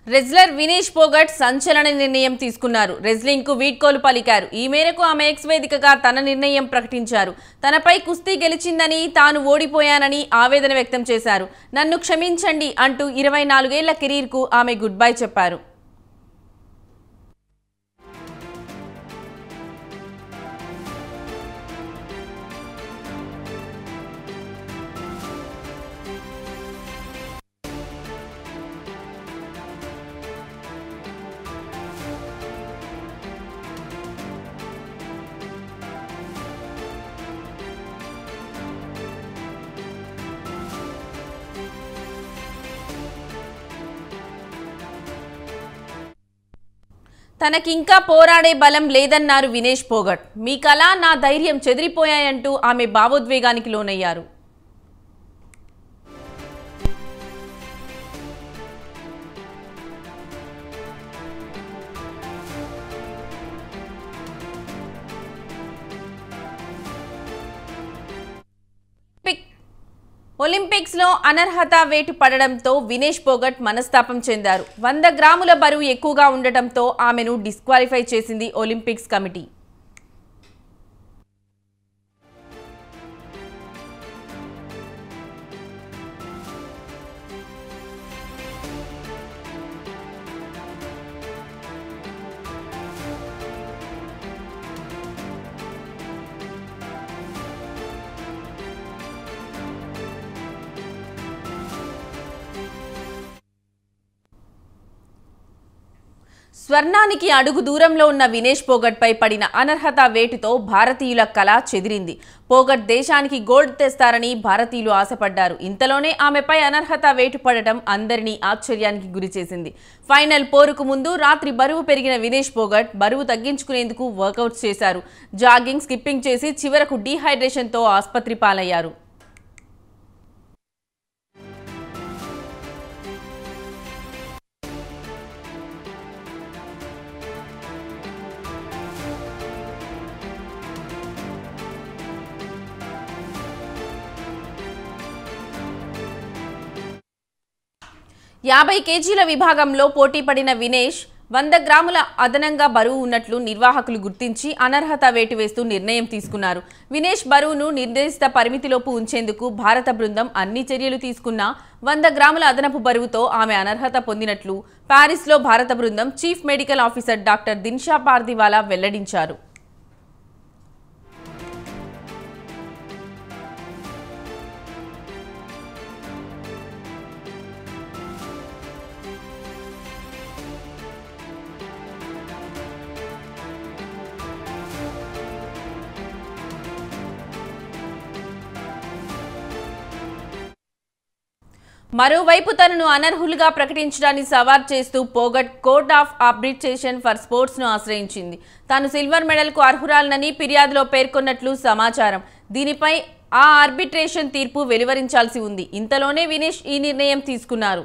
Wrestler Vinesh Phogat సంచలన నిర్ణయం తీసుకున్నారు. రెజ్లింగ్ కు వీడ్కోలు పలికారు. ఈ మేరకు ఆమె ఎక్స్ వేదికగా తన నిర్ణయం ప్రకటించారు. తనపై కుస్తీ గెలిచిందని, తాను ఓడిపోయానని ఆవేదన వ్యక్తం చేశారు. నన్ను క్షమించండి అంటూ 24 ఏళ్ల కెరీర్ కు ఆమె గుడ్ బై చెప్పారు. తనకింకా పోరాడే బలం లేదన్నారు వినేష్ పోగట్. మీ కళ, నా ధైర్యం చెదిరిపోయాయంటూ ఆమె భావోద్వేగానికి లోనయ్యారు. ఒలింపిక్స్ లో అనర్హత వేటు పడడంతో వినేష్ పోగట్ మనస్తాపం చెందారు. 100 గ్రాముల బరువు ఎక్కువగా ఉండటంతో ఆమెను డిస్క్వాలిఫై చేసింది ఒలింపిక్స్ కమిటీ. స్వర్ణానికి అడుగు దూరంలో ఉన్న వినేష్ పోగట్ పై పడిన అనర్హత వేటుతో భారతీయుల కళ చెదిరింది. పోగట్ దేశానికి గోల్డ్ తెస్తారని భారతీయులు ఆశపడ్డారు. ఇంతలోనే ఆమెపై అనర్హత వేటు పడటం అందరినీ ఆశ్చర్యానికి గురిచేసింది. ఫైనల్ పోరుకు ముందు రాత్రి బరువు పెరిగిన వినేష్ పోగట్ బరువు తగ్గించుకునేందుకు వర్కౌట్స్ చేశారు. జాగింగ్, స్కిప్పింగ్ చేసి చివరకు డీహైడ్రేషన్తో ఆసుపత్రి పాలయ్యారు. యాభై కేజీల విభాగంలో పోటీ పడిన వినేష్ 100 గ్రాముల అదనంగా బరువు ఉన్నట్లు నిర్వాహకులు గుర్తించి అనర్హత వేటు వేస్తూ నిర్ణయం తీసుకున్నారు. వినేష్ బరువును నిర్దేశిత పరిమితిలోపు ఉంచేందుకు భారత బృందం అన్ని చర్యలు తీసుకున్నా 100 గ్రాముల అదనపు బరువుతో ఆమె అనర్హత పొందినట్లు పారిస్లో భారత బృందం chief medical officer doctor Dinshaw Pardiwala వెల్లడించారు. మరోవైపు తనను అనర్హులుగా ప్రకటించడాన్ని సవాల్ చేస్తూ Phogat court of arbitration for sports ను ఆశ్రయించింది. తాను సిల్వర్ మెడల్కు అర్హురాలనని ఫిర్యాదులో పేర్కొన్నట్లు సమాచారం. దీనిపై ఆ ఆర్బిట్రేషన్ తీర్పు వెలువరించాల్సి ఉంది. ఇంతలోనే వినేష్ ఈ నిర్ణయం తీసుకున్నారు.